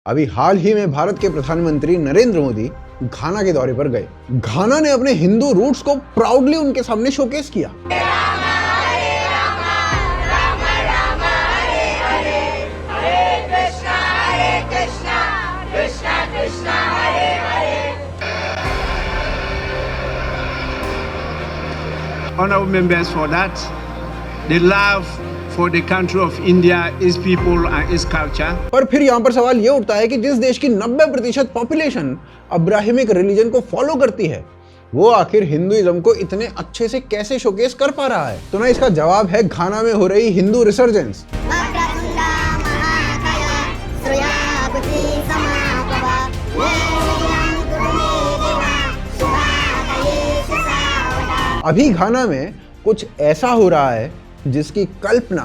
अभी हाल ही में भारत के प्रधानमंत्री नरेंद्र मोदी घाना के दौरे पर गए। घाना ने अपने हिंदू रूट्स को प्राउडली उनके सामने शोकेस किया। Honorable members, for that, the love for the country of India, its people and its culture. पर फिर यहाँ पर सवाल ये उठता है कि जिस देश की 90% पॉपुलेशन अब्राहिमिक रिलीजन को फॉलो करती है, वो आखिर हिंदुइज्म को इतने अच्छे से कैसे शोकेस कर पा रहा है? तो ना इसका जवाब है घाना में हो रही हिंदू रिसर्जेंस। अभी घाना में कुछ ऐसा हो रहा है जिसकी कल्पना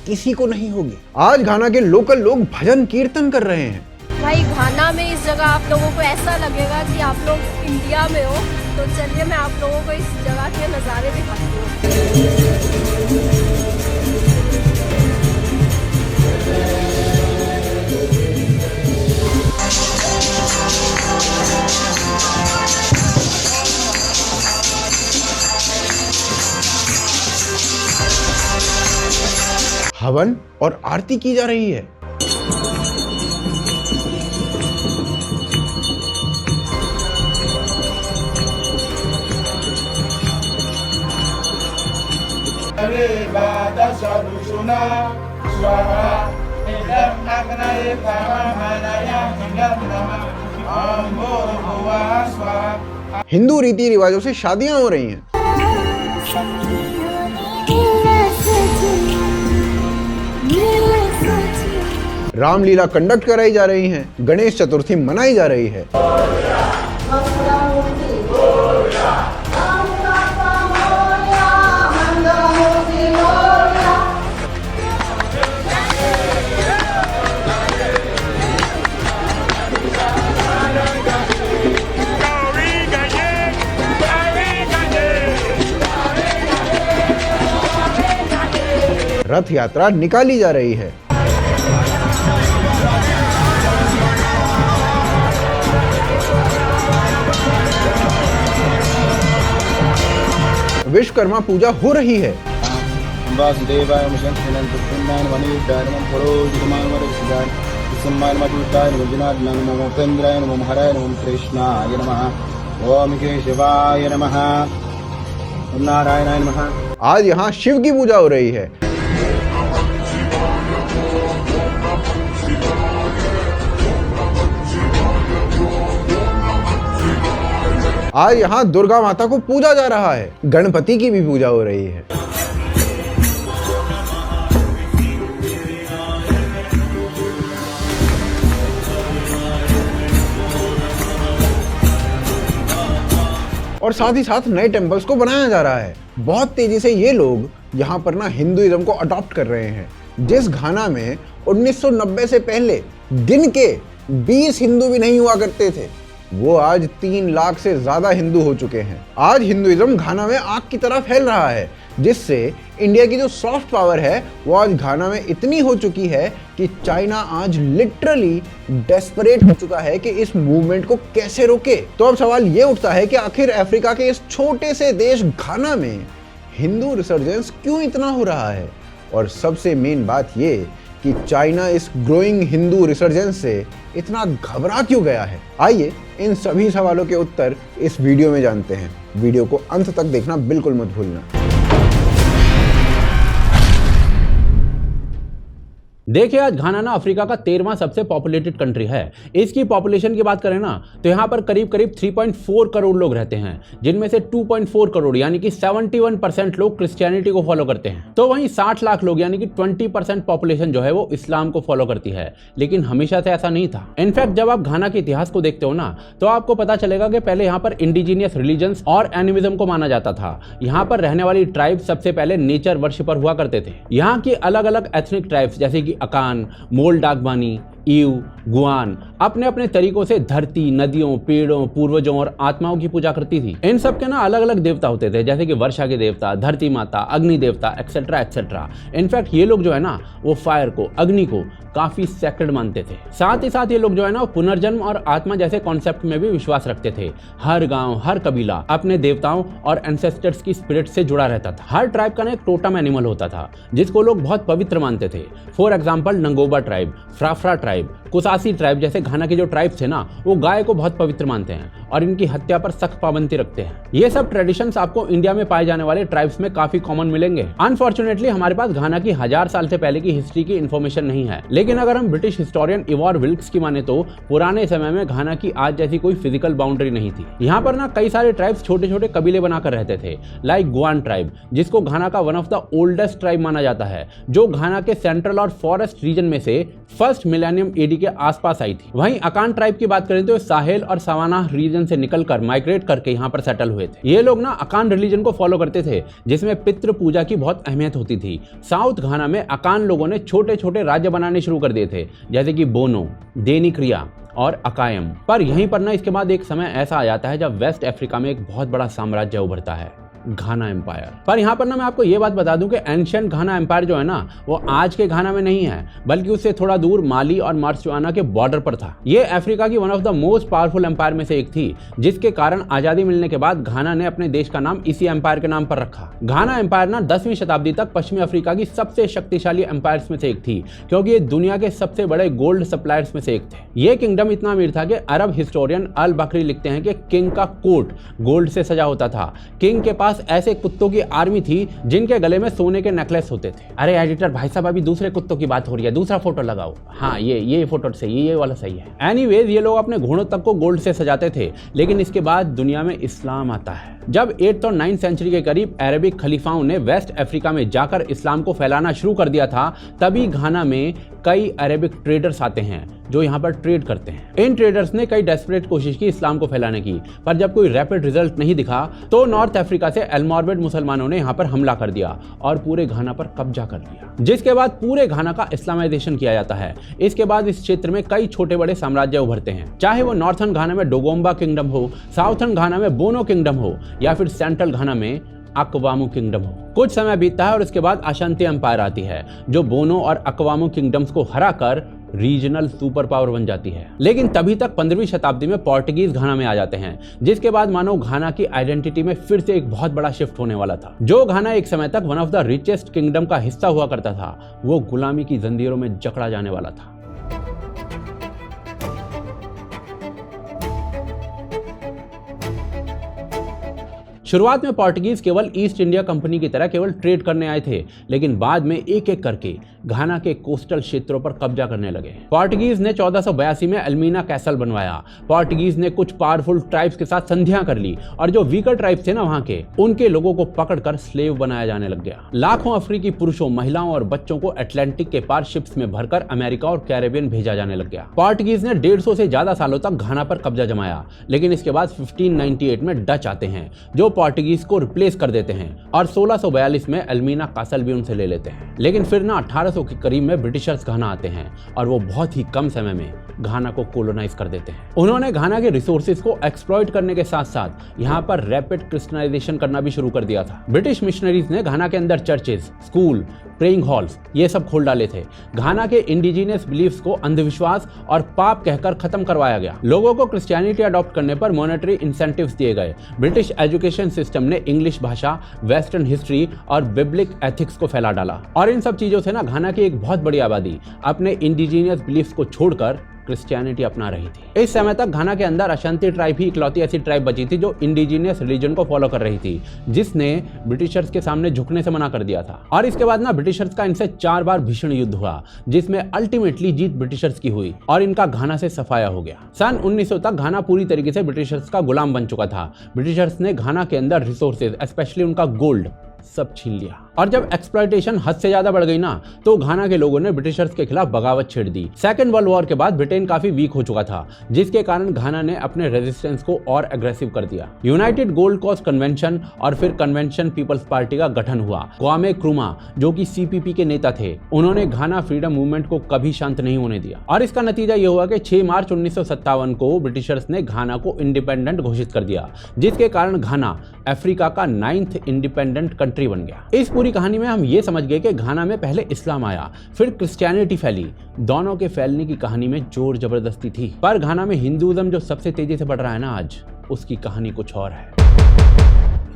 किसी को नहीं होगी। आज घाना के लोकल लोग भजन कीर्तन कर रहे हैं। भाई घाना में इस जगह आप लोगों को ऐसा लगेगा कि आप लोग इंडिया में हो। तो चलिए मैं आप लोगों को इस जगह के नज़ारे दिखाती हूँ। हवन और आरती की जा रही है। हिंदू रीति रिवाजों से शादियां हो रही हैं। रामलीला कंडक्ट कराई जा रही हैं। गणेश चतुर्थी मनाई जा रही है। रथ यात्रा निकाली जा रही है। विश्वकर्मा पूजा हो रही है। आज यहाँ शिव की पूजा हो रही है। आज यहाँ दुर्गा माता को पूजा जा रहा है। गणपति की भी पूजा हो रही है। और साथ ही साथ नए टेम्पल्स को बनाया जा रहा है। बहुत तेजी से ये लोग यहाँ पर ना हिंदुइज्म को अडॉप्ट कर रहे हैं। जिस घाना में 1990 से पहले गिन के 20 हिंदू भी नहीं हुआ करते थे, वो आज 3 लाख से ज्यादा हिंदू हो चुके हैं। आज हिंदुइज्म घाना में आग की तरह फैल रहा है, जिससे इंडिया की जो सॉफ्ट पावर है वो आज घाना में इतनी हो चुकी है कि चाइना आज लिटरली डेस्परेट हो चुका है कि इस मूवमेंट को कैसे रोके। तो अब सवाल ये उठता है कि आखिर अफ्रीका के इस छोटे से देश घाना में हिंदू रिसर्जेंस क्यों इतना हो रहा है, और सबसे मेन बात ये कि चाइना इस ग्रोइंग हिंदू रिसर्जेंस से इतना घबरा क्यों गया है। आइए इन सभी सवालों के उत्तर इस वीडियो में जानते हैं। वीडियो को अंत तक देखना बिल्कुल मत भूलना। देखिए, आज घाना ना अफ्रीका का 13वां सबसे पॉपुलेटेड कंट्री है। इसकी पॉपुलेशन की बात करें ना तो यहाँ पर करीब 3.4 करोड़ लोग रहते हैं, जिनमें से 2.4 करोड़ यानी कि 71% लोग क्रिश्चियनिटी को फॉलो करते हैं। तो वहीं 60 लाख लोग यानी कि 20% पॉपुलेशन जो है वो इस्लाम को फॉलो करती है। लेकिन हमेशा से ऐसा नहीं था। इनफैक्ट जब आप घाना के इतिहास को देखते हो ना तो आपको पता चलेगा कि पहले यहाँ पर इंडिजीनियस रिलीजन्स और एनिमिज्म को माना जाता था। यहाँ पर रहने वाली ट्राइब सबसे पहले नेचर वर्शिपर हुआ करते थे। यहाँ की अलग अलग एथनिक ट्राइब्स जैसे कि अकान, मोल डाकबानी, ईव, गुआन अपने अपने तरीकों से धरती, नदियों, पेड़ों, पूर्वजों और आत्माओं की पूजा करती थी। इन सब के ना अलग अलग देवता होते थे, जैसे कि वर्षा के देवता, धरती माता, अग्नि देवता, एक्सेट्रा एक्सेट्रा। इनफैक्ट ये लोग जो है ना वो फायर को, अग्नि को काफी सैक्रेड मानते थे। साथ ही साथ ये लोग जो है ना पुनर्जन्म और आत्मा जैसे कॉन्सेप्ट में भी विश्वास रखते थे। हर गांव, हर कबीला अपने देवताओं और एंसेस्टर्स की स्पिरिट से जुड़ा रहता था। हर ट्राइब का ना एक टोटम एनिमल होता था जिसको लोग बहुत पवित्र मानते थे। For example Nangoba tribe, Frafra tribe, Kusasi tribe जैसे घाना के जो ट्राइब थे ना वो गाय को बहुत पवित्र मानते हैं और इनकी हत्या पर सख्त पाबंदी रखते हैं। ये सब ट्रेडिशंस आपको इंडिया में पाए जाने वाले ट्राइब्स में काफी कॉमन मिलेंगे। अनफॉर्चुनेटली हमारे पास घाना की 1000 साल से पहले की हिस्ट्री की इन्फॉर्मेशन नहीं है, लेकिन अगर हम ब्रिटिश हिस्टोरियन इवॉर विल्क्स की माने तो पुराने समय में घाना की आज जैसी कोई फिजिकल बाउंड्री नहीं थी। यहाँ पर ना कई सारे ट्राइब्स छोटे छोटे कबीले बनाकर रहते थे, लाइक गुआन ट्राइब जिसको घाना का one of the oldest tribe माना जाता है, जो घाना के सेंट्रल और फॉरेस्ट रीजन में से फर्स्ट मिलेनियम एडी के आसपास आई थी। वहीं अकान ट्राइब की बात करें तो साहेल और सवाना रीजन से निकलकर माइग्रेट करके यहाँ पर सेटल हुए थे। ये लोग ना अकान रिलीजन को फॉलो करते थे जिसमें पितृ पूजा की बहुत अहमियत होती थी। साउथ घाना में अकान लोगों ने छोटे छोटे राज्य बनाने शुरू कर दिए थे, जैसे कि बोनो, डेनिक्रिया और अकायम। पर यहीं पर ना इसके बाद एक समय ऐसा आ जाता है जब वेस्ट अफ्रीका में एक बहुत बड़ा साम्राज्य उभरता है, घाना एम्पायर। पर यहाँ पर ना मैं आपको ये बात बता दूं कि एंशिएंट घाना एम्पायर जो है ना वो आज के घाना में नहीं है, बल्कि उससे थोड़ा दूर माली और मार्शवाना के बॉर्डर पर था। ये अफ्रीका की one of the most powerful empire में से एक थी, जिसके कारण आजादी मिलने के बाद घाना ने अपने देश का नाम इसी एम्पायर के नाम पर रखा। घाना एम्पायर ना 10वीं शताब्दी तक पश्चिमी अफ्रीका की सबसे शक्तिशाली एम्पायर्स में से एक थी, क्योंकि ये दुनिया के सबसे बड़े गोल्ड सप्लायर्स में से एक थे। ये किंगडम इतना अमीर था कि अरब हिस्टोरियन अल बकरी लिखते हैं कि किंग का कोट गोल्ड से सजा होता था। किंग के पास ऐसे कुत्तों की आर्मी थी जिनके गले में सोने के नेकलेस होते थे। अरे एडिटर भाई साहब अभी दूसरे कुत्तों की बात हो रही है, दूसरा फोटो लगाओ। हाँ ये फोटो सही, ये वाला सही है। एनीवेज ये लोग अपने घोड़ों तक को गोल्ड से सजाते थे, लेकिन इसके बाद दुनिया में इस्लाम आता है। जब 8th और 9th सेंचुरी के करीब अरबिक खलीफाओं ने वेस्ट अफ्रीका में जाकर इस्लाम को फैलाना शुरू कर दिया था, तभी घाना में कई अरबिक ट्रेडर्स आते हैं जो यहाँ पर ट्रेड करते हैं। इन ट्रेडर्स ने कई डेस्परेट कोशिश की इस्लाम को फैलाने की, पर जब कोई रैपिड रिजल्ट नहीं दिखा तो नॉर्थ अफ्रीका से अल्मोरबेट मुसलमानों ने यहाँ पर हमला कर दिया और पूरे घाना पर कब्जा कर लिया, जिसके बाद पूरे घाना का इस्लामाइजेशन किया जाता है। इसके बाद इस क्षेत्र में कई छोटे बड़े साम्राज्य उभरते हैं, चाहे वो नॉर्थर्न घाना में डोगोम्बा किंगडम हो, साउथर्न घाना में बोनो किंगडम हो या फिर सेंट्रल घाना में अकवामो किंगडम हो। कुछ समय बीतता है और इसके बाद अशांति एम्पायर आती है, जो बोनो और अकवामो किंगडम्स को हराकर रीजनल सुपर पावर बन जाती है। लेकिन तभी तक 15वीं शताब्दी में पोर्टुगीज घाना में आ जाते हैं, जिसके बाद मानो घाना की आइडेंटिटी में फिर से एक बहुत बड़ा शिफ्ट होने वाला था। जो घाना एक समय तक one of the richest kingdom का हिस्सा हुआ करता था, वो गुलामी की जंजीरों में जकड़ा जाने वाला था। शुरुआत में पोर्टुगीज केवल ईस्ट इंडिया कंपनी की तरह केवल ट्रेड करने आए थे, लेकिन बाद में एक एक करके घाना के कोस्टल क्षेत्रों पर कब्जा करने लगे। पोर्टुगीज ने 1482 में अल्मीना कैसल बनवाया। पोर्टुगीज ने कुछ पावरफुल ट्राइब्स के साथ संधियां कर ली और जो वीकर ट्राइब्स थे ना वहां के, उनके लोगों को पकड़कर स्लेव बनाया जाने लग गया। लाखों अफ्रीकी पुरुषों, महिलाओं और बच्चों को अटलांटिक के पार शिप्स में भरकर अमेरिका और कैरेबियन भेजा जाने लग गया। पोर्टुगीज ने 150 से ज्यादा सालों तक घाना पर कब्जा जमाया, लेकिन इसके बाद 1598 में डच आते हैं जो पोर्टुगीज को रिप्लेस कर देते हैं और 1642 में अल्मीना कासल भी उनसे ले लेते हैं। लेकिन फिर ना 1800 के करीब में ब्रिटिशर्स घाना आते हैं और वो बहुत ही कम समय में घाना को कोलोनाइज कर देते हैं। उन्होंने घाना के रिसोर्सेज को एक्सप्लॉइट करने के साथ साथ यहाँ पर रैपिड क्रिश्चियनाइजेशन करना भी शुरू कर दिया था। ब्रिटिश मिशनरीज ने घाना के अंदर चर्चेज, स्कूल, प्रेइंग हॉल्स ये सब खोल डाले थे। घाना के इंडिजिनियस बिलीफ्स को अंधविश्वास और पाप कहकर खत्म करवाया गया। लोगों को क्रिश्चियनिटी अडॉप्ट करने पर मॉनेटरी इंसेंटिव्स दिए गए। ब्रिटिश एजुकेशन सिस्टम ने इंग्लिश भाषा, वेस्टर्न हिस्ट्री और बिब्लिक एथिक्स को फैला डाला और इन सब चीजों से ना घाना की एक बहुत बड़ी आबादी अपने इंडिजिनियस बिलीफ्स को छोड़कर क्रिश्चियनिटी अपना रही थी। इस समय तक घाना के अंदर अशांति ट्राइब ही इकलौती ऐसी ट्राइब बची थी जो इंडिजिनियस रिलीजन को फॉलो कर रही थी, जिसने ब्रिटिशर्स के सामने झुकने से मना कर दिया था। और इसके बाद ना ब्रिटिशर्स का इनसे 4 बार भीषण युद्ध हुआ, जिसमें अल्टीमेटली जीत ब्रिटिशर्स की हुई और इनका घाना से सफाया हो गया। सन 1900 तक घाना पूरी तरीके से ब्रिटिशर्स का गुलाम बन चुका था। ब्रिटिशर्स ने घाना के अंदर रिसोर्सेज, स्पेशली उनका गोल्ड, सब छीन लिया और जब एक्सप्लॉयटेशन हद से ज्यादा बढ़ गई ना, तो घाना के लोगों ने ब्रिटिशर्स के खिलाफ बगावत छेड़ दी। सेकेंड वर्ल्ड वॉर के बाद ब्रिटेन काफी वीक हो चुका था, जिसके कारण घाना ने अपने रेजिस्टेंस को और एग्रेसिव कर दिया। यूनाइटेड गोल्ड कॉस्ट कन्वेंशन और फिर कन्वेंशन पीपल्स पार्टी का गठन हुआ। क्वामे क्रुमा, जो कि सीपीपी के नेता थे, उन्होंने घाना फ्रीडम मूवमेंट को कभी शांत नहीं होने दिया और इसका नतीजा यह हुआ कि 6 मार्च 1957 को ब्रिटिशर्स ने घाना को इंडिपेंडेंट घोषित कर दिया, जिसके कारण घाना अफ्रीका का 9th इंडिपेंडेंट कंट्री बन गया। इस पूरी कहानी में हम ये समझ गए कि घाना में पहले इस्लाम आया, फिर क्रिश्चियनिटी फैली। दोनों के फैलने की कहानी में जोर जबरदस्ती थी, पर घाना में हिंदुइज्म जो सबसे तेजी से बढ़ रहा है ना आज, उसकी कहानी कुछ और है।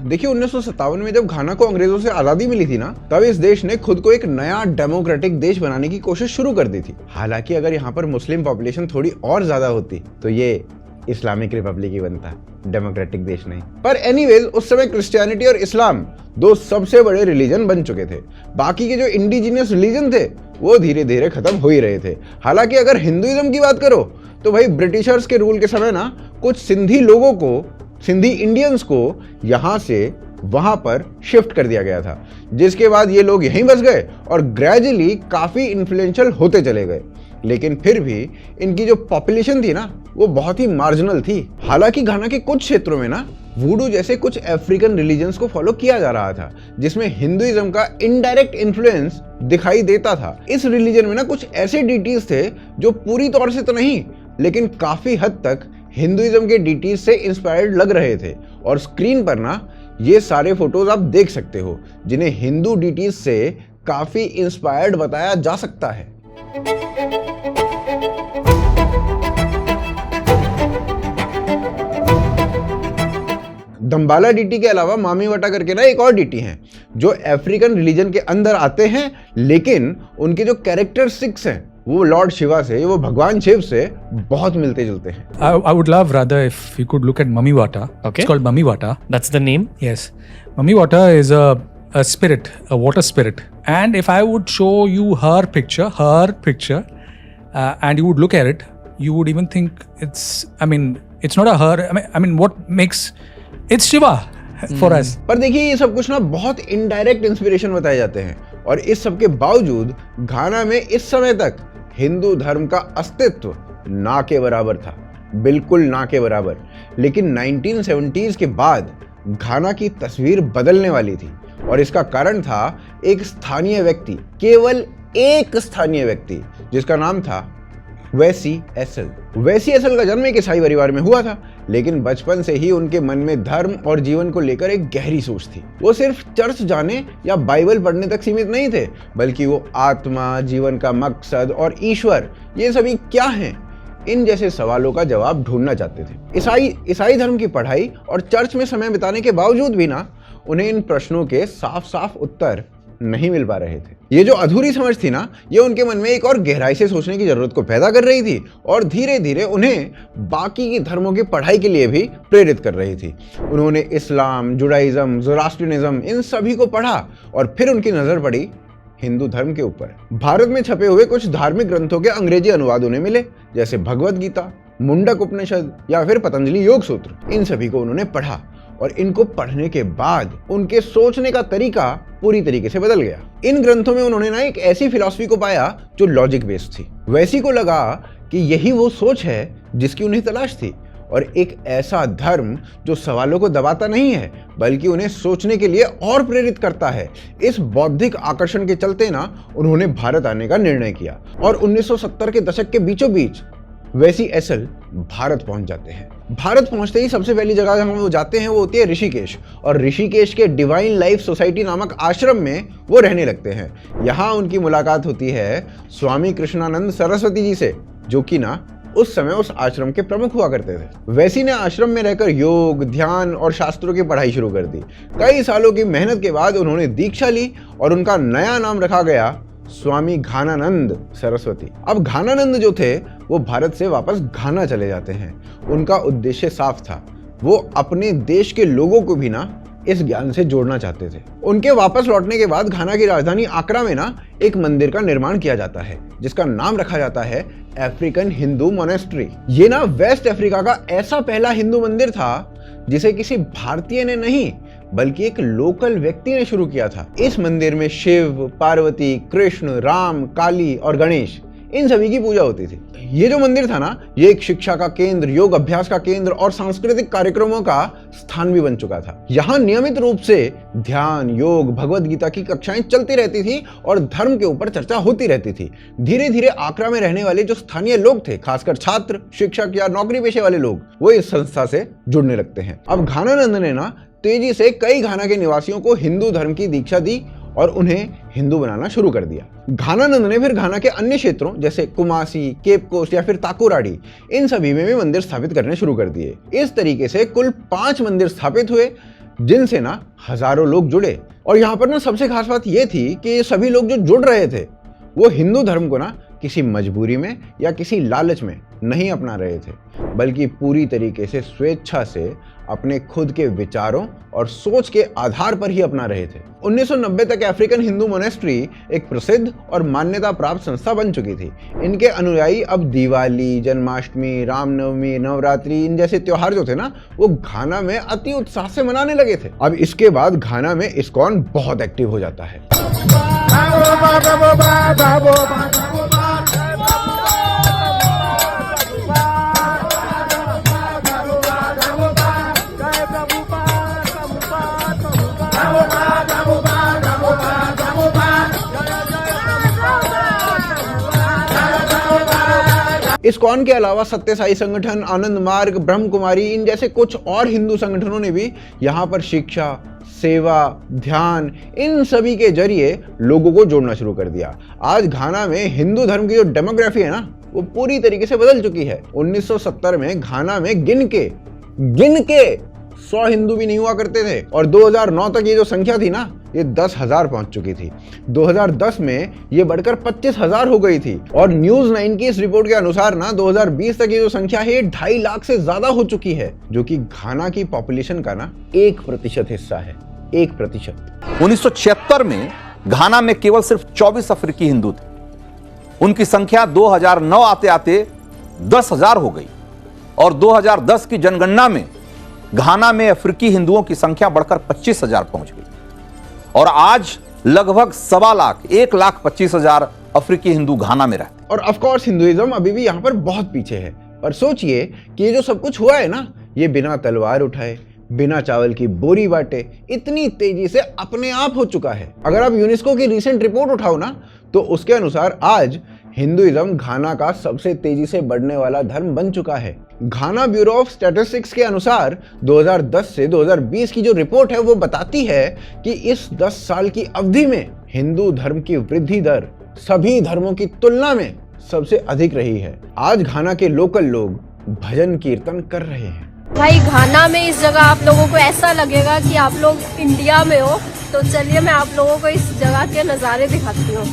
देखिए 1957 में जब घाना को अंग्रेजों से आजादी मिली थी ना, तब इस देश ने खुद को एक नया डेमोक्रेटिक देश बनाने की कोशिश शुरू कर दी थी। हालांकि अगर यहाँ पर मुस्लिम पॉपुलेशन थोड़ी और ज्यादा होती तो ये इस्लामिक रिपब्लिक ही बनता, डेमोक्रेटिक देश नहीं। पर एनीवेज उस समय क्रिश्चियनिटी और इस्लाम दो सबसे बड़े रिलीजन बन चुके थे। बाकी के जो इंडिजिनियस रिलीजन थे वो धीरे धीरे खत्म हो ही रहे थे। हालांकि अगर हिंदुइज्म की बात करो तो भाई ब्रिटिशर्स के रूल के समय ना कुछ सिंधी लोगों को, सिंधी इंडियंस को यहाँ से वहां पर शिफ्ट कर दिया गया था, जिसके बाद ये लोग यहीं बस गए और ग्रेजुअली काफी इन्फ्लुएंशियल होते चले गए। लेकिन फिर भी इनकी जो पॉपुलेशन थी ना वो बहुत ही मार्जिनल थी। हालांकि घाना के कुछ क्षेत्रों में ना वूडू जैसे कुछ अफ्रीकन रिलीजन्स को फॉलो किया जा रहा था, जिसमें हिंदुइज्म का इनडायरेक्ट इन्फ्लुएंस दिखाई देता था। इस रिलीजन में ना कुछ ऐसे डीटीज थे जो पूरी तौर से तो नहीं लेकिन काफी हद तक हिंदुइज्म के डीटीज से इंस्पायर्ड लग रहे थे। और स्क्रीन पर ना ये सारे फोटोज आप देख सकते हो, जिन्हें हिंदू डीटीज से काफी इंस्पायर्ड बताया जा सकता है। दम्बाला डीटी के अलावा मामीवटा करके ना एक और डीटी हैं जो अफ्रीकन रिलीजन के अंदर आते हैं, लेकिन उनके जो कैरेक्टरिस्टिक्स हैं वो लॉर्ड शिवा से, वो भगवान शिव से बहुत मिलते जुलते हैं। I would love rather if we could look at Mamiwata. Okay. It's called Mamiwata. That's the name? Yes. Mamiwata is a spirit, a water spirit. And if I would show you her picture, and you would look at it, you would even think it's not a her. I mean, what makes it's Shiva for us. पर देखिए ये सब कुछ ना बहुत indirect inspiration बताए जाते हैं, और इस सब के बावजूद घाना में इस समय तक हिंदू धर्म का अस्तित्व ना के बराबर था, बिल्कुल ना के बराबर। लेकिन 1970s के बाद घाना की तस्वीर बदलने वाली थी, और इसका कारण था एक स्थानीय व्यक्ति, केवल एक स्थानीय व्यक्ति, जिसका नाम था वेसी एसल। वेसी एसल का जन्म एक ईसाई परिवार में हुआ था, लेकिन बचपन से ही उनके मन में धर्म और जीवन को लेकर एक गहरी सोच थी। वो सिर्फ चर्च जाने या बाइबल पढ़ने तक सीमित नहीं थे, बल्कि वो आत्मा, जीवन का मकसद और ईश्वर, ये सभी क्या हैं, इन जैसे सवालों का जवाब ढूंढना चाहते थे। ईसाई धर्म की पढ़ाई और चर्च में समय बिताने के बावजूद भी ना उन्हें इन प्रश्नों के साफ साफ उत्तर नहीं मिल पा रहे थे। ये जो अधूरी समझ थी ना, ये उनके मन में एक और गहराई से सोचने की जरूरत को पैदा कर रही थी, और धीरे धीरे उन्हें बाकी की धर्मों की पढ़ाई के लिए भी प्रेरित कर रही थी। उन्होंने इस्लाम, जुडाइज्म, ज़ोरास्ट्रियनिज्म, इन सभी को पढ़ा, और फिर उनकी नजर पड़ी हिंदू धर्म के ऊपर। भारत में छपे हुए कुछ धार्मिक ग्रंथों के अंग्रेजी अनुवाद उन्हें मिले, जैसे भगवद गीता, मुंडक उपनिषद या फिर पतंजलि योग सूत्र। इन सभी को उन्होंने पढ़ा, और इनको पढ़ने के बाद उनके सोचने का तरीका पूरी तरीके से बदल गया। इन ग्रंथों में उन्होंने ना एक ऐसी फिलॉसफी को पाया जो लॉजिक बेस्ड थी। वैसी को लगा कि यही वो सोच है जिसकी उन्हें तलाश थी, और एक ऐसा धर्म जो सवालों को दबाता नहीं है बल्कि उन्हें सोचने के लिए और प्रेरित करता है। इस बौद्धिक आकर्षण के चलते ना उन्होंने भारत आने का निर्णय किया, और 1970 के दशक के बीचों बीच वेसी एसल भारत पहुंच जाते हैं। भारत पहुंचते ही सबसे पहली जगह जहां वो जाते हैं वो होती है ऋषिकेश, और ऋषिकेश के डिवाइन लाइफ सोसाइटी नामक आश्रम में वो रहने लगते हैं। यहाँ उनकी मुलाकात होती है स्वामी कृष्णानंद सरस्वती जी से, जो कि ना उस समय उस आश्रम के प्रमुख हुआ करते थे। वैसी ने आश्रम में रहकर योग, ध्यान और शास्त्रों की पढ़ाई शुरू कर दी। कई सालों की मेहनत के बाद उन्होंने दीक्षा ली, और उनका नया नाम रखा गया स्वामी घानानंद सरस्वती। अब घानानंद जो थे वो भारत से वापस घाना चले जाते हैं। उनका उद्देश्य साफ था, वो अपने देश के लोगों को भी ना इस ज्ञान से जोड़ना चाहते थे। उनके वापस लौटने के बाद घाना की राजधानी आक्रा में ना एक मंदिर का निर्माण किया जाता है, जिसका नाम रखा जाता है अफ्रीकन हिंदू मोनेस्ट्री। ये ना वेस्ट अफ्रीका का ऐसा पहला हिंदू मंदिर था जिसे किसी भारतीय ने नहीं बल्कि एक लोकल व्यक्ति ने शुरू किया था। इस मंदिर में शिव, पार्वती, कृष्ण, राम, काली और गणेश इन सभी की पूजा होती थी। ये जो मंदिर था ना, ये एक शिक्षा का केंद्र, योग अभ्यास का केंद्र और सांस्कृतिक कार्यक्रमों का स्थान भी बन चुका था। यहाँ नियमित रूप से ध्यान, योग, भगवद गीता की कक्षाएं चलती रहती थी और धर्म के ऊपर चर्चा होती रहती थी। धीरे धीरे आगरा में रहने वाले जो स्थानीय लोग थे, खासकर छात्र, शिक्षक या नौकरी पेशे वाले लोग, वो इस संस्था से जुड़ने लगते हैं। अब घानानंद ने ना तेजी से कई घाना के निवासियों को हिंदू धर्म की दीक्षा दी और उन्हें हिंदू बनाना शुरू कर दिया। घानानंद ने फिर घाना के अन्य क्षेत्रों जैसे कुमासी, केप कोस्ट या फिर ताकुराडी, इन सभी में भी मंदिर स्थापित करने शुरू कर दिए। इस तरीके से कुल 5 मंदिर स्थापित हुए, जिनसे ना हजारों लोग जुड़े। और यहाँ पर ना सबसे खास बात ये थी कि ये सभी लोग जो जुड़ रहे थे, वो हिंदू धर्म को ना किसी मजबूरी में या किसी लालच में नहीं अपना रहे थे, बल्कि पूरी तरीके से स्वेच्छा से अपने खुद के विचारों और सोच के आधार पर ही अपना रहे थे। 1990 तक अफ्रीकन हिंदू मोनेस्ट्री एक प्रसिद्ध और मान्यता प्राप्त संस्था बन चुकी थी। इनके अनुयायी अब दिवाली, जन्माष्टमी, रामनवमी, नवरात्रि इन जैसे त्योहार जो थे ना, वो घाना में अति उत्साह से मनाने लगे थे। अब इसके बाद घाना में इस्कॉन बहुत एक्टिव हो जाता है। इस्कॉन के अलावा सत्य साई संगठन, आनंद मार्ग, ब्रह्म कुमारी इन जैसे कुछ और हिंदू संगठनों ने भी यहाँ पर शिक्षा, सेवा, ध्यान इन सभी के जरिए लोगों को जोड़ना शुरू कर दिया। आज घाना में हिंदू धर्म की जो डेमोग्राफी है ना, वो पूरी तरीके से बदल चुकी है। 1970 में घाना में गिन के 100 हिंदू भी नहीं हुआ करते थे और 2009 तक ये जो संख्या थी ना, ये 10,000 पहुंच चुकी थी। 2010 में ये बढ़कर 25,000 हो गई थी और न्यूज़ 9 की इस रिपोर्ट के अनुसार ना 2020 तक ये जो संख्या है 2.5 लाख से ज्यादा हो चुकी है, जो कि घाना की पॉपुलेशन का ना 1% हिस्सा है। 1%। 1976 में घाना में केवल सिर्फ 24 अफ्रीकी हिंदू थे। उनकी संख्या 2009 आते आते 10,000 हो गई और 2010 की जनगणना में घाना में अफ्रीकी हिंदुओं की संख्या बढ़कर 25,000 पहुंच गई और आज लगभग 1.25 लाख 1,25,000 अफ्रीकी हिंदू घाना में रहते हैं। और ऑफ कोर्स हिंदुइज्म अभी भी यहाँ पर बहुत पीछे है। पर सोचिए कि ये जो सब कुछ हुआ है ना, ये बिना तलवार उठाए, बिना चावल की बोरी बांटे, इतनी तेजी से अपने आप हो चुका है। अगर आप यूनेस्को की रिसेंट रिपोर्ट उठाओ ना, तो उसके अनुसार आज हिंदुइज्म घाना का सबसे तेजी से बढ़ने वाला धर्म बन चुका है। घाना ब्यूरो ऑफ स्टैटिस्टिक्स के अनुसार 2010 से 2020 की जो रिपोर्ट है वो बताती है कि इस 10 साल की अवधि में हिंदू धर्म की वृद्धि दर सभी धर्मों की तुलना में सबसे अधिक रही है। आज घाना के लोकल लोग भजन कीर्तन कर रहे हैं। भाई घाना में इस जगह आप लोगों को ऐसा लगेगा कि आप लोग इंडिया में हो, तो चलिए मैं आप लोगों को इस जगह के नज़ारे दिखाती हूँ।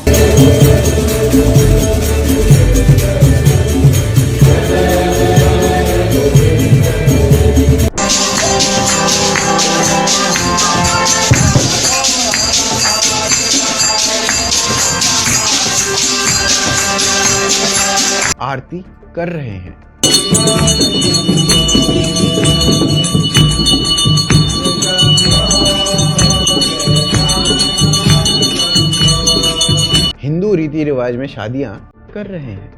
आरती कर रहे हैं। हिंदू रीति रिवाज में शादियां कर रहे हैं।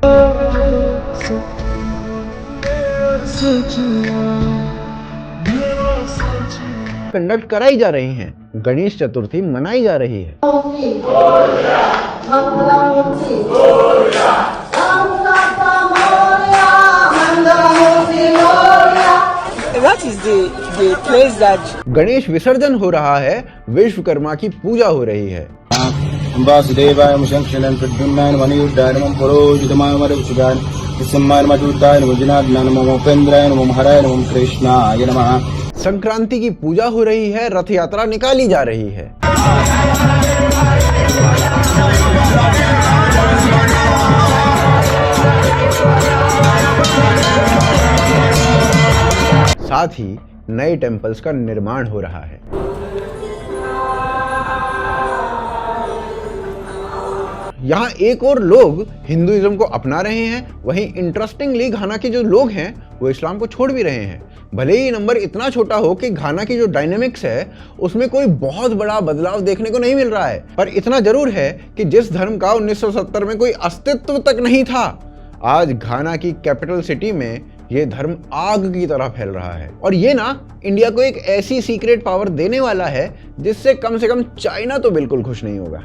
कंडक्ट कराई जा रही हैं। गणेश चतुर्थी मनाई जा रही है। That is the place that Ganesh विसर्जन हो रहा है, विश्वकर्मा की पूजा हो रही है। वासुदेवाय मुशंक्षणं प्रद्युम्नाय मणियुद्धाय नमः पुरोहितमाय मरुत्सुगाय विसम्माय मधुद्धाय नमः जिनाग्नाय नमः उपेन्द्राय नमः हराय नमः कृष्णाय नमः। संक्रांति की पूजा हो रही है, रथ यात्रा निकाली जा रही है। साथ ही नए टेम्पल्स का निर्माण हो रहा है। यहाँ एक और लोग हिंदुइज्म को अपना रहे हैं, वहीं इंटरेस्टिंगली घाना के जो लोग हैं वो इस्लाम को छोड़ भी रहे हैं। भले ही नंबर इतना छोटा हो कि घाना की जो डायनेमिक्स है उसमें कोई बहुत बड़ा बदलाव देखने को नहीं मिल रहा है, पर इतना जरूर है कि जिस धर्म का 1970 में कोई अस्तित्व तक नहीं था, आज घाना की कैपिटल सिटी में ये धर्म आग की तरह फैल रहा है। और ये ना इंडिया को एक ऐसी सीक्रेट पावर देने वाला है जिससे कम से कम चाइना तो बिल्कुल खुश नहीं होगा।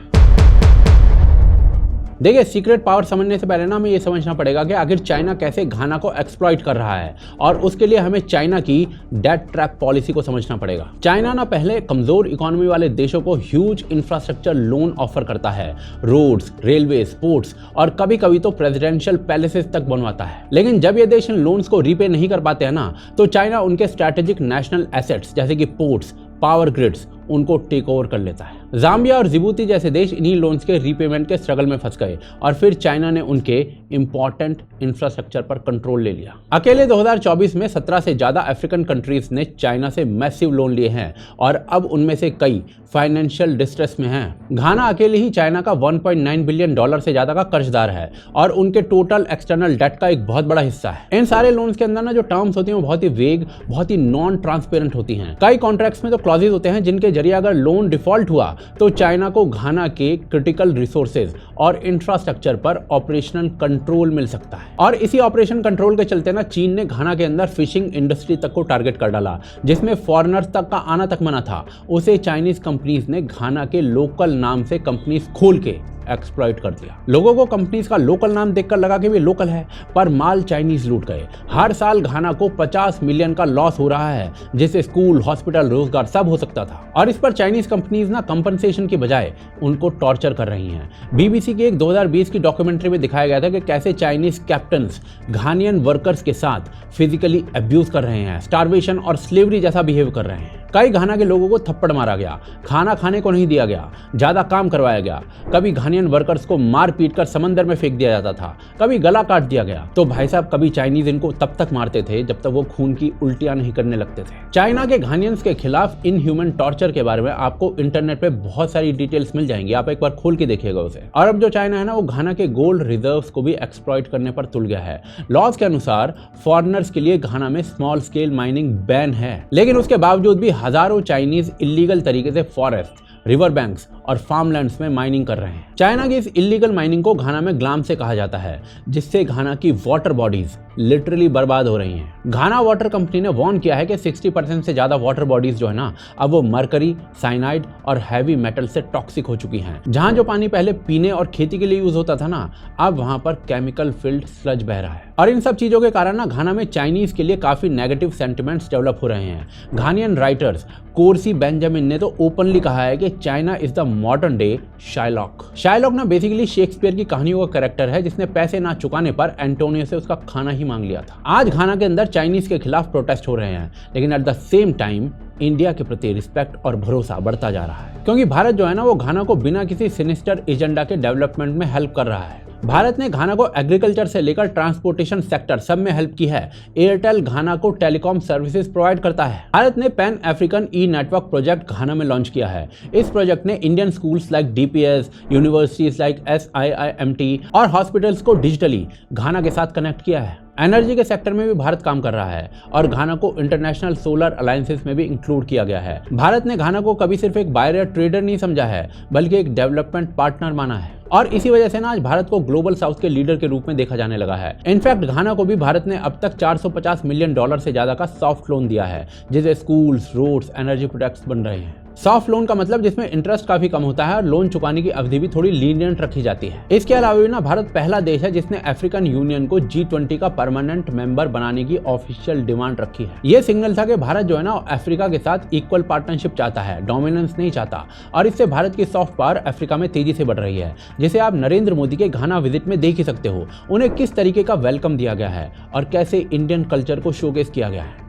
देखिए, सीक्रेट पावर समझने से पहले ना हमें ये समझना पड़ेगा कि आखिर चाइना कैसे घाना को एक्सप्लॉइट कर रहा है, और उसके लिए हमें चाइना की डेट ट्रैप पॉलिसी को समझना पड़ेगा। चाइना ना पहले कमजोर इकोनॉमी वाले देशों को ह्यूज इंफ्रास्ट्रक्चर लोन ऑफर करता है, रोड्स, रेलवे, पोर्ट्स और कभी कभी तो प्रेसिडेंशियल पैलेसेस तक बनवाता है। लेकिन जब ये देश इन लोन्स को रीपे नहीं कर पाते हैं ना, तो चाइना उनके स्ट्रैटेजिक नेशनल एसेट्स जैसे कि पोर्ट्स, पावर ग्रिड्स उनको टेक ओवर कर लेता है। जाम्बिया और जिबूती जैसे देश इन्हीं लोन्स के रीपेमेंट के स्ट्रगल में फंस गए और फिर चाइना ने उनके इंपॉर्टेंट इंफ्रास्ट्रक्चर पर कंट्रोल ले लिया। अकेले 2024 में 17 से ज्यादा अफ्रीकन कंट्रीज ने चाइना से मैसिव लोन लिए हैं और अब उनमें से कई फाइनेंशियल डिस्ट्रेस में हैं। घाना अकेले ही चाइना का $1.9 बिलियन से ज्यादा का कर्जदार है और उनके टोटल एक्सटर्नल डेट का एक बहुत बड़ा हिस्सा है। इन सारे लोन्स के अंदर ना जो टर्म्स होती हैं वो बहुत ही वेग, बहुत ही नॉन ट्रांसपेरेंट होती हैं। कई कॉन्ट्रैक्ट्स में तो क्लॉजेज होते हैं जिनके जरिए अगर लोन डिफॉल्ट हुआ तो चाइना को घाना के क्रिटिकल रिसोर्सेज और इंफ्रास्ट्रक्चर पर ऑपरेशनल कंट्रोल मिल सकता है। और इसी ऑपरेशन कंट्रोल के चलते ना चीन ने घाना के अंदर फिशिंग इंडस्ट्री तक को टारगेट कर डाला, जिसमें फॉरेनर्स तक का आना तक मना था। उसे चाइनीज कंपनीज ने घाना के लोकल नाम से कंपनीज खोल के एक्सप्लॉइट कर दिया। लोगों को कंपनीज का लोकल नाम देखकर लगा कि वे लोकल है, पर माल चाइनीज लूट गए। हर साल घाना को 50 मिलियन का लॉस हो रहा है, जिससे स्कूल, हॉस्पिटल, रोजगार सब हो सकता था। और इस पर चाइनीज कंपनीज ना कंपनसेशन की बजाय उनको टॉर्चर कर रही हैं। बीबीसी की एक 2020 की डॉक्यूमेंट्री में दिखाया गया था कि कैसे चाइनीज कैप्टन्स घानियन वर्कर्स के साथ फिजिकली अब्यूज कर रहे हैं, स्टारवेशन और स्लेवरी जैसा बिहेव कर रहे हैं। कई घाना के लोगों को थप्पड़ मारा गया, खाना खाने को नहीं दिया गया, ज्यादा काम करवाया गया। कभी घानियन वर्कर्स को मार पीट कर समंदर में फेंक दिया जाता था, कभी गला काट दिया गया। तो भाई साहब, कभी चाइनीज इनको तब तक मारते थे जब तक वो खून की उल्टियां नहीं करने लगते थे। चाइना के घानियंस के खिलाफ इनह्यूमन टॉर्चर के बारे में आपको इंटरनेट पे बहुत सारी डिटेल्स मिल जाएंगी, आप एक बार खोल के देखिएगा उसे। और अब जो चाइना है ना, वो घाना के गोल्ड रिजर्व्स को भी एक्सप्लॉइट करने पर तुल गया है। लॉज के अनुसार फॉरेनर्स के लिए घाना में स्मॉल स्केल माइनिंग बैन है, लेकिन उसके बावजूद भी हजारों चाइनीज इलीगल तरीके से फॉरेस्ट, रिवर बैंक्स और फार्मलैंड्स में माइनिंग कर रहे हैं। चाइना की इस इलीगल माइनिंग को घाना में ग्लाम से कहा जाता है, जिससे घाना की वाटर बॉडीज लिटरली बर्बाद हो रही हैं। घाना वाटर कंपनी ने वार्न किया है कि 60% से ज्यादा वाटर बॉडीज जो है ना, अब वो मरकरी, साइनाइड और हैवी मेटल से टॉक्सिक हो चुकी हैं। जहां जो पानी पहले पीने और खेती के लिए यूज होता था ना, अब वहां पर केमिकल फिल्ड स्लज बह रहा है। और इन सब चीजों के कारण ना घाना में चाइनीज के लिए काफी नेगेटिव सेंटिमेंट्स डेवलप हो रहे हैं। घानियन राइटर्स कोर्सी बेंजामिन ने तो ओपनली कहा है कि China is the modern day Shylock. Shylock ना बेसिकली शेक्सपियर की कहानियों का कैरेक्टर है, जिसने पैसे ना चुकाने पर एंटोनियो से उसका खाना ही मांग लिया था। आज घाना के अंदर चाइनीज के खिलाफ प्रोटेस्ट हो रहे हैं, लेकिन at the same time India के प्रति रिस्पेक्ट और भरोसा बढ़ता जा रहा है, क्योंकि भारत जो है ना, वो घाना को बिना किसी सिनिस्टर एजेंडा के डेवलपमेंट में हेल्प कर रहा है। भारत ने घाना को एग्रीकल्चर से लेकर ट्रांसपोर्टेशन सेक्टर सब में हेल्प की है। एयरटेल घाना को टेलीकॉम सर्विसेज प्रोवाइड करता है। भारत ने पैन अफ्रीकन ई नेटवर्क प्रोजेक्ट घाना में लॉन्च किया है। इस प्रोजेक्ट ने Indian schools like DPS, universities like SIIMT और हॉस्पिटल्स को डिजिटली घाना के साथ कनेक्ट किया है। एनर्जी के सेक्टर में भी भारत काम कर रहा है और घाना को इंटरनेशनल सोलर अलायंसेस में भी इंक्लूड किया गया है। भारत ने घाना को कभी सिर्फ एक बायर या ट्रेडर नहीं समझा है, बल्कि एक डेवलपमेंट पार्टनर माना है। और इसी वजह से ना आज भारत को ग्लोबल साउथ के लीडर के रूप में देखा जाने लगा है। इनफैक्ट घाना को भी भारत ने अब तक $450 मिलियन से ज्यादा का सॉफ्ट लोन दिया है, जिससे स्कूल्स, रोड्स, एनर्जी प्रोजेक्ट्स बन रहे हैं। सॉफ्ट लोन का मतलब जिसमें इंटरेस्ट काफी कम होता है और लोन चुकाने की अवधि भी थोड़ी लीनियंट रखी जाती है। इसके अलावा भी ना भारत पहला देश है जिसने अफ्रीकन यूनियन को G20 का परमानेंट मेंबर बनाने की ऑफिशियल डिमांड रखी है। ये सिग्नल था कि भारत जो है ना, अफ्रीका के साथ इक्वल पार्टनरशिप चाहता है, डोमिनेंस नहीं चाहता। और इससे भारत की सॉफ्ट पावर अफ्रीका में तेजी से बढ़ रही है, जिसे आप नरेंद्र मोदी के घाना विजिट में देख ही सकते हो। उन्हें किस तरीके का वेलकम दिया गया है और कैसे इंडियन कल्चर को शोकेस किया गया है।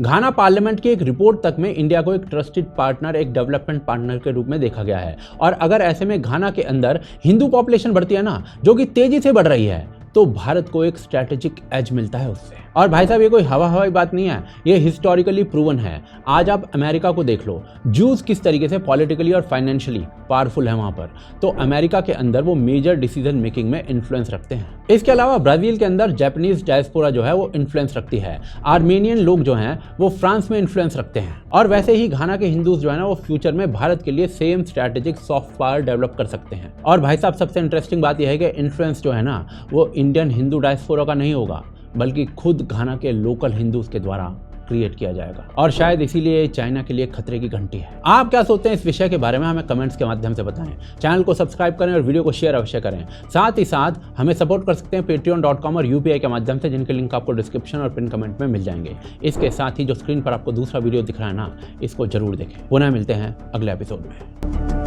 घाना पार्लियामेंट की एक रिपोर्ट तक में इंडिया को एक ट्रस्टेड पार्टनर, एक डेवलपमेंट पार्टनर के रूप में देखा गया है। और अगर ऐसे में घाना के अंदर हिंदू पॉपुलेशन बढ़ती है ना, जो कि तेजी से बढ़ रही है, तो भारत को एक स्ट्रैटेजिक एज मिलता है उससे। और भाई साहब, ये कोई हवाई बात नहीं है, ये हिस्टोरिकली प्रूवन है। आज आप अमेरिका को देख लो, जूस किस तरीके से पॉलिटिकली और फाइनेंशियली पावरफुल है वहां पर, तो अमेरिका के अंदर वो मेजर डिसीजन मेकिंग में इन्फ्लुएंस रखते हैं। इसके अलावा ब्राजील के अंदर जापानीज डायस्पोरा जो है वो इन्फ्लुएंस रखती है। आर्मेनियन लोग जो हैं वो फ्रांस में इन्फ्लुएंस रखते हैं। और वैसे ही घाना के हिंदूज जो है ना, वो फ्यूचर में भारत के लिए same strategic soft power develop कर सकते हैं। और भाई साहब, सबसे इंटरेस्टिंग बात यह है कि इन्फ्लुएंस जो है ना, वो इंडियन हिंदू डायस्पोरा का नहीं होगा, बल्कि खुद घाना के लोकल हिंदूज के द्वारा क्रिएट किया जाएगा। और शायद इसीलिए चाइना के लिए खतरे की घंटी है। आप क्या सोचते हैं इस विषय के बारे में, हमें कमेंट्स के माध्यम से बताएं। चैनल को सब्सक्राइब करें और वीडियो को शेयर अवश्य करें। साथ ही साथ हमें सपोर्ट कर सकते हैं patreon.com और UPI के माध्यम से, जिनके लिंक आपको डिस्क्रिप्शन और पिन कमेंट में मिल जाएंगे। इसके साथ ही जो स्क्रीन पर आपको दूसरा वीडियो दिख रहा है ना, इसको जरूर देखें। पुनः मिलते हैं अगले एपिसोड में।